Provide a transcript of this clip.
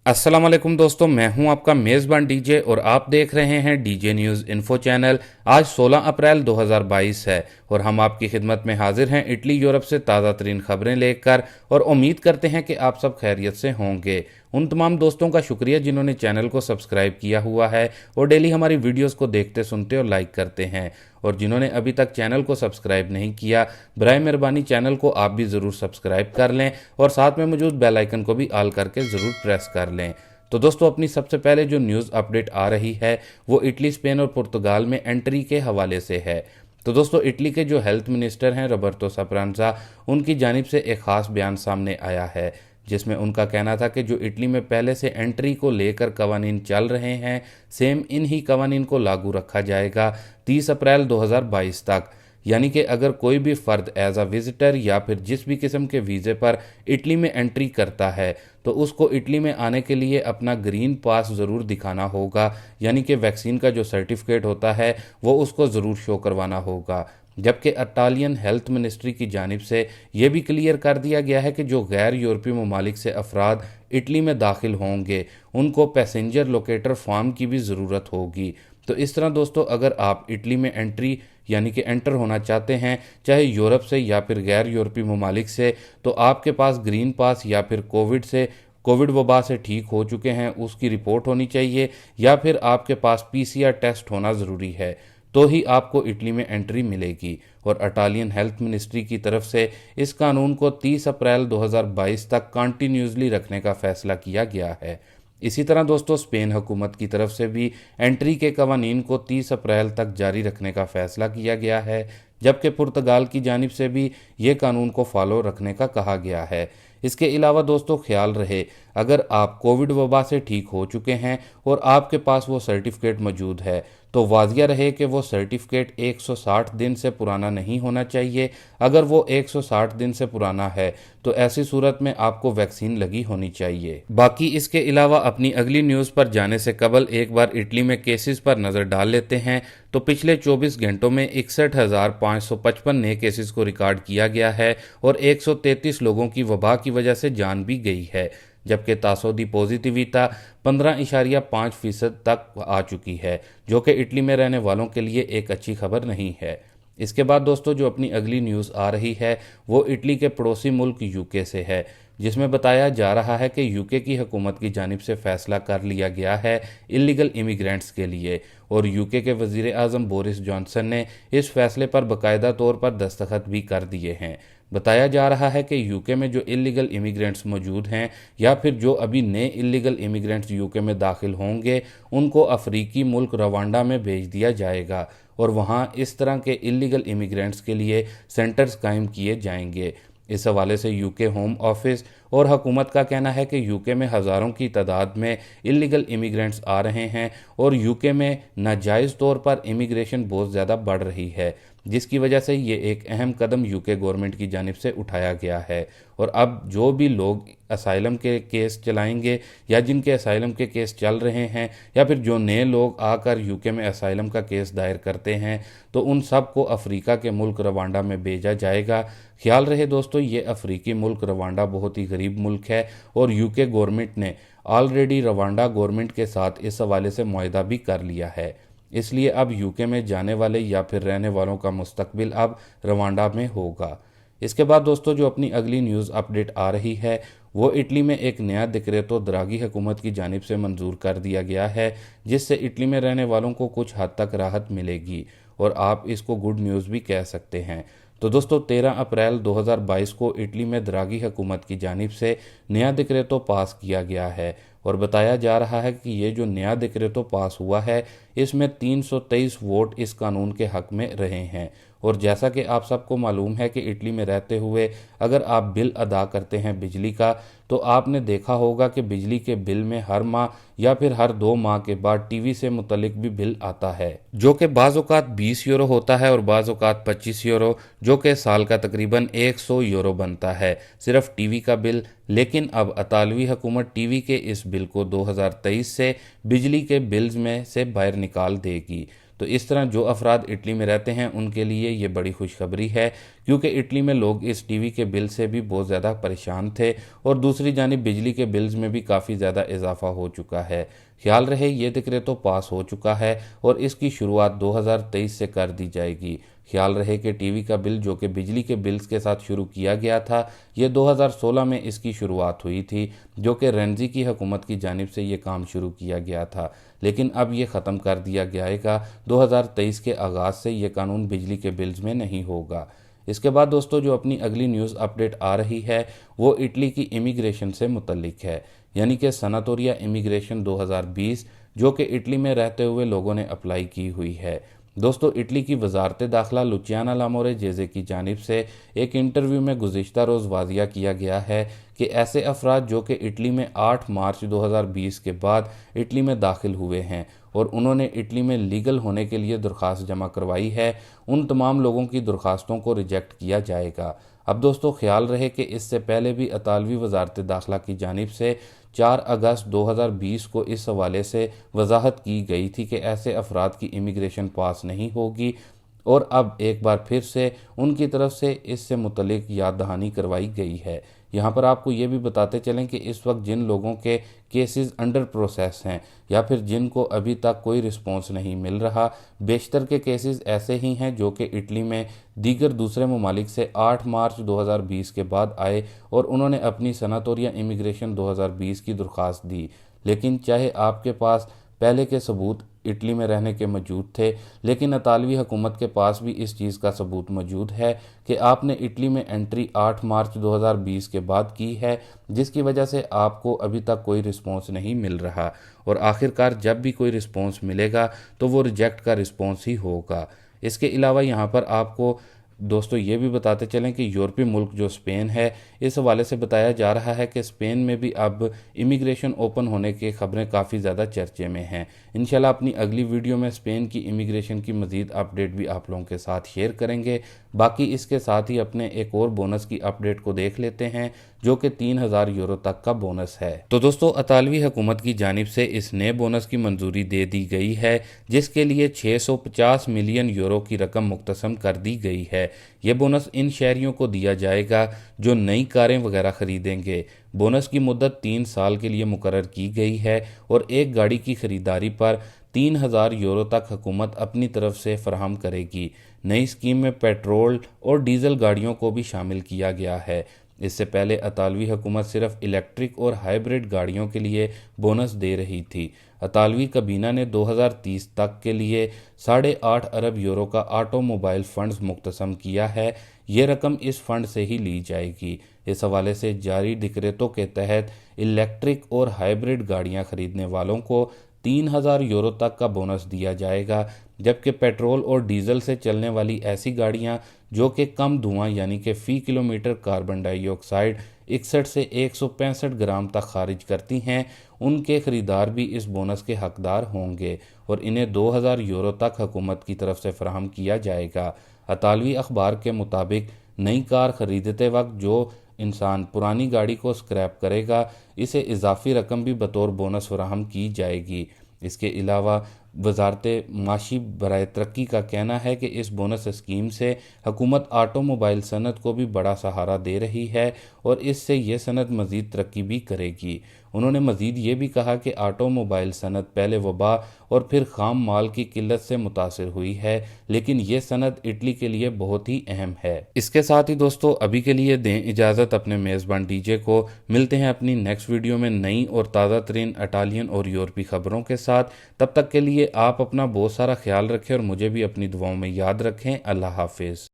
अस्सलाम वालेकुम दोस्तों, मैं हूं आपका मेज़बान डीजे और आप देख रहे हैं डीजे न्यूज़ इन्फो चैनल। आज 16 अप्रैल 2022 है और हम आपकी खिदमत में हाजिर हैं इटली यूरोप से ताज़ा तरीन खबरें लेकर और उम्मीद करते हैं कि आप सब खैरियत से होंगे। उन तमाम दोस्तों का शुक्रिया जिन्होंने चैनल को सब्सक्राइब किया हुआ है और डेली हमारी वीडियोस को देखते सुनते और लाइक करते हैं, और जिन्होंने अभी तक चैनल को सब्सक्राइब नहीं किया, बराए मेहरबानी चैनल को आप भी ज़रूर सब्सक्राइब कर लें और साथ में मौजूद बेल आइकन को भी ऑल करके ज़रूर प्रेस कर लें। तो दोस्तों, अपनी सबसे पहले जो न्यूज़ अपडेट आ रही है वो इटली, स्पेन और पुर्तगाल में एंट्री के हवाले से है। तो दोस्तों, इटली के जो हेल्थ मिनिस्टर हैं रोबर्टो स्परांजा, उनकी जानिब से एक ख़ास बयान सामने आया है जिसमें उनका कहना था कि जो इटली में पहले से एंट्री को लेकर कवानीन चल रहे हैं, सेम इन ही कवानीन को लागू रखा जाएगा 30 अप्रैल 2022 तक। यानी कि अगर कोई भी फ़र्द एज अ विज़िटर या फिर जिस भी किस्म के वीज़े पर इटली में एंट्री करता है तो उसको इटली में आने के लिए अपना ग्रीन पास ज़रूर दिखाना होगा, यानी कि वैक्सीन का जो सर्टिफिकेट होता है वो उसको ज़रूर शो करवाना होगा। जबकि इटालियन हेल्थ मिनिस्ट्री की जानिब से ये भी क्लियर कर दिया गया है कि जो गैर यूरोपीय ममालिक से अफराद इटली में दाखिल होंगे उनको पैसेंजर लोकेटर फॉर्म की भी ज़रूरत होगी। तो इस तरह दोस्तों, अगर आप इटली में एंट्री यानी कि एंटर होना चाहते हैं, चाहे यूरोप से या फिर गैर यूरोपीय ममालिक से, तो आपके पास ग्रीन पास या फिर कोविड वबा से ठीक हो चुके हैं उसकी रिपोर्ट होनी चाहिए, या फिर आपके पास पीसीआर टेस्ट होना ज़रूरी है, तो ही आपको इटली में एंट्री मिलेगी। और इटालियन हेल्थ मिनिस्ट्री की तरफ से इस कानून को 30 अप्रैल 2022 तक कंटिन्यूसली रखने का फैसला किया गया है। इसी तरह दोस्तों, स्पेन हुकूमत की तरफ से भी एंट्री के कवानीन को 30 अप्रैल तक जारी रखने का फैसला किया गया है, जबकि पुर्तगाल की जानिब से भी ये कानून को फॉलो रखने का कहा गया है। इसके अलावा दोस्तों, ख्याल रहे, अगर आप कोविड वबा से ठीक हो चुके हैं और आपके पास वो सर्टिफिकेट मौजूद है तो वाजिया रहे कि वो सर्टिफिकेट 160 दिन से पुराना नहीं होना चाहिए। अगर वो 160 दिन से पुराना है तो ऐसी सूरत में आपको वैक्सीन लगी होनी चाहिए। बाकी इसके अलावा अपनी अगली न्यूज़ पर जाने से कबल एक बार इटली में केसेस पर नज़र डाल लेते हैं। तो पिछले 24 घंटों में 61,555 नए केसेस को रिकॉर्ड किया गया है और 133 लोगों की वबा की वजह से जान भी गई है, जबकि तासोदी पॉजिटिविता 15.5% तक आ चुकी है, जो कि इटली में रहने वालों के लिए एक अच्छी खबर नहीं है। इसके बाद दोस्तों, जो अपनी अगली न्यूज़ आ रही है वो इटली के पड़ोसी मुल्क यूके से है, जिसमें बताया जा रहा है कि यूके की हुकूमत की जानिब से फ़ैसला कर लिया गया है इलीगल इमिग्रेंट्स के लिए, और यूके के वज़ीर आज़म बोरिस जॉनसन ने इस फैसले पर बाकायदा तौर पर दस्तखत भी कर दिए हैं। बताया जा रहा है कि यूके में जो इलीगल इमिग्रेंट्स मौजूद हैं या फिर जो अभी नए इलीगल इमिग्रेंट्स यूके में दाखिल होंगे उनको अफ्रीकी मुल्क रवांडा में भेज दिया जाएगा और वहाँ इस तरह के इलीगल इमिग्रेंट्स के लिए सेंटर्स कायम किए जाएंगे। इस हवाले से यूके होम ऑफिस और हुकूमत का कहना है कि यूके में हज़ारों की तादाद में इलीगल इमिग्रेंट्स आ रहे हैं और यूके में नाजायज़ तौर पर इमिग्रेशन बहुत ज़्यादा बढ़ रही है, जिसकी वजह से ये एक अहम कदम यूके गवर्नमेंट की जानिब से उठाया गया है। और अब जो भी लोग असाइलम के केस चलाएंगे या जिनके असाइलम के केस चल रहे हैं या फिर जो नए लोग आकर यूके में असाइलम का केस दायर करते हैं तो उन सब को अफ्रीका के मुल्क रवांडा में भेजा जाएगा। ख्याल रहे दोस्तों, ये अफ्रीकी मुल्क रवांडा बहुत ही गरीब मुल्क है और यूके गवर्नमेंट ने ऑलरेडी रवांडा गवर्नमेंट के साथ इस हवाले से मुआहदा भी कर लिया है। इसलिए अब यूके में जाने वाले या फिर रहने वालों का मुस्तकबिल अब रवांडा में होगा। इसके बाद दोस्तों, जो अपनी अगली न्यूज़ अपडेट आ रही है वो इटली में एक नया डिक्रेतो द्रागी हुकूमत की जानिब से मंजूर कर दिया गया है, जिससे इटली में रहने वालों को कुछ हद तक राहत मिलेगी और आप इसको गुड न्यूज़ भी कह सकते हैं। तो दोस्तों, 13 अप्रैल 2022 को इटली में द्रागी हुकूमत की जानिब से नया डिक्रेतो पास किया गया है और बताया जा रहा है कि ये जो नया डिक्रेतो पास हुआ है इसमें 323 वोट इस कानून के हक में रहे हैं। और जैसा कि आप सबको मालूम है कि इटली में रहते हुए अगर आप बिल अदा करते हैं बिजली का, तो आपने देखा होगा कि बिजली के बिल में हर माह या फिर हर 2 माह के बाद टीवी से मुतलिक भी बिल आता है, जो कि बाज़ औक़ात 20 यूरो होता है और बाज़ औक़ात 25 यूरो, जो कि साल का तकरीबन 100 यूरो बनता है सिर्फ टीवी का बिल। लेकिन अब इतालवी हुकूमत टीवी के इस बिल को 2023 से बिजली के बिल्स में से बाहर निकाल देगी। تو اس طرح جو افراد اٹلی میں رہتے ہیں ان کے لیے یہ بڑی خوشخبری ہے، کیونکہ اٹلی میں لوگ اس ٹی وی کے بل سے بھی بہت زیادہ پریشان تھے اور دوسری جانب بجلی کے بلز میں بھی کافی زیادہ اضافہ ہو چکا ہے۔ خیال رہے یہ ڈکریٹو پاس ہو چکا ہے اور اس کی شروعات 2023 سے کر دی جائے گی۔ خیال رہے کہ ٹی وی کا بل جو کہ بجلی کے بلز کے ساتھ شروع کیا گیا تھا، یہ 2016 میں اس کی شروعات ہوئی تھی، جو کہ رینزی کی حکومت کی جانب سے یہ کام شروع کیا گیا تھا، لیکن اب یہ ختم کر دیا جائے گا۔ 2023 کے آغاز سے یہ قانون بجلی کے بلز میں نہیں ہوگا۔ اس کے بعد دوستو جو اپنی اگلی نیوز اپڈیٹ آ رہی ہے وہ اٹلی کی امیگریشن سے متعلق ہے، یعنی کہ سناتوریا امیگریشن 2020 جو کہ اٹلی میں رہتے ہوئے لوگوں نے اپلائی کی ہوئی ہے۔ دوستو اٹلی کی وزارت داخلہ لوچیانا لامورے جیزے کی جانب سے ایک انٹرویو میں گزشتہ روز واضح کیا گیا ہے کہ ایسے افراد جو کہ اٹلی میں 8 مارچ 2020 کے بعد اٹلی میں داخل ہوئے ہیں اور انہوں نے اٹلی میں لیگل ہونے کے لیے درخواست جمع کروائی ہے، ان تمام لوگوں کی درخواستوں کو ریجیکٹ کیا جائے گا۔ اب دوستو خیال رہے کہ اس سے پہلے بھی اطالوی وزارت داخلہ کی جانب سے 4 اگست 2020 کو اس حوالے سے وضاحت کی گئی تھی کہ ایسے افراد کی امیگریشن پاس نہیں ہوگی، اور اب ایک بار پھر سے ان کی طرف سے اس سے متعلق یاد دہانی کروائی گئی ہے۔ یہاں پر آپ کو یہ بھی بتاتے چلیں کہ اس وقت جن لوگوں کے کیسز انڈر پروسیس ہیں یا پھر جن کو ابھی تک کوئی رسپانس نہیں مل رہا، بیشتر کے کیسز ایسے ہی ہیں جو کہ اٹلی میں دیگر دوسرے ممالک سے 8 مارچ 2020 کے بعد آئے اور انہوں نے اپنی سناتوریا امیگریشن 2020 کی درخواست دی، لیکن چاہے آپ کے پاس پہلے کے ثبوت اٹلی میں رہنے کے موجود تھے، لیکن اطالوی حکومت کے پاس بھی اس چیز کا ثبوت موجود ہے کہ آپ نے اٹلی میں انٹری 8 مارچ 2020 کے بعد کی ہے، جس کی وجہ سے آپ کو ابھی تک کوئی رسپانس نہیں مل رہا، اور آخرکار جب بھی کوئی رسپانس ملے گا تو وہ ریجیکٹ کا رسپانس ہی ہوگا۔ اس کے علاوہ یہاں پر آپ کو دوستو یہ بھی بتاتے چلیں کہ یورپی ملک جو اسپین ہے، اس حوالے سے بتایا جا رہا ہے کہ اسپین میں بھی اب امیگریشن اوپن ہونے کی خبریں کافی زیادہ چرچے میں ہیں۔ انشاءاللہ اپنی اگلی ویڈیو میں اسپین کی امیگریشن کی مزید اپڈیٹ بھی آپ لوگوں کے ساتھ شیئر کریں گے۔ باقی اس کے ساتھ ہی اپنے ایک اور بونس کی اپڈیٹ کو دیکھ لیتے ہیں جو کہ 3000 یورو تک کا بونس ہے۔ تو دوستو اطالوی حکومت کی جانب سے اس نئے بونس کی منظوری دے دی گئی ہے، جس کے لیے 650 ملین یورو کی رقم مقتسم کر دی گئی ہے۔ یہ بونس ان شہریوں کو دیا جائے گا جو نئی کاریں وغیرہ خریدیں گے۔ بونس کی مدت 3 سال کے لیے مقرر کی گئی ہے اور ایک گاڑی کی خریداری پر 3000 یورو تک حکومت اپنی طرف سے فراہم کرے گی۔ نئی اسکیم میں پیٹرول اور ڈیزل گاڑیوں کو بھی شامل کیا گیا ہے۔ اس سے پہلے اطالوی حکومت صرف الیکٹرک اور ہائبرڈ گاڑیوں کے لیے بونس دے رہی تھی۔ اطالوی کابینہ نے 2030 تک کے لیے 8.5 ارب یورو کا آٹو موبائل فنڈز مقتسم کیا ہے۔ یہ رقم اس فنڈ سے ہی لی جائے گی۔ اس حوالے سے جاری ڈکریٹو کے تحت الیکٹرک اور ہائبرڈ گاڑیاں خریدنے والوں کو 3000 یورو تک کا بونس دیا جائے گا، جبکہ پیٹرول اور ڈیزل سے چلنے والی ایسی گاڑیاں جو کہ کم دھواں یعنی کہ فی کلومیٹر کاربن ڈائی آکسائڈ 61 سے 165 گرام تک خارج کرتی ہیں، ان کے خریدار بھی اس بونس کے حقدار ہوں گے اور انہیں 2000 یورو تک حکومت کی طرف سے فراہم کیا جائے گا۔ اطالوی اخبار کے مطابق نئی کار خریدتے وقت جو انسان پرانی گاڑی کو اسکریپ کرے گا، اسے اضافی رقم بھی بطور بونس فراہم کی جائے گی۔ اس کے علاوہ وزارت معاشی برائے ترقی کا کہنا ہے کہ اس بونس اسکیم سے حکومت آٹو موبائل صنعت کو بھی بڑا سہارا دے رہی ہے اور اس سے یہ صنعت مزید ترقی بھی کرے گی۔ انہوں نے مزید یہ بھی کہا کہ آٹو موبائل صنعت پہلے وبا اور پھر خام مال کی قلت سے متاثر ہوئی ہے، لیکن یہ صنعت اٹلی کے لیے بہت ہی اہم ہے۔ اس کے ساتھ ہی دوستو ابھی کے لیے دیں اجازت اپنے میزبان ڈی جے کو۔ ملتے ہیں اپنی نیکسٹ ویڈیو میں نئی اور تازہ ترین اٹالین اور یورپی خبروں کے ساتھ۔ تب تک کے لیے آپ اپنا بہت سارا خیال رکھیں اور مجھے بھی اپنی دعاؤں میں یاد رکھیں۔ اللہ حافظ۔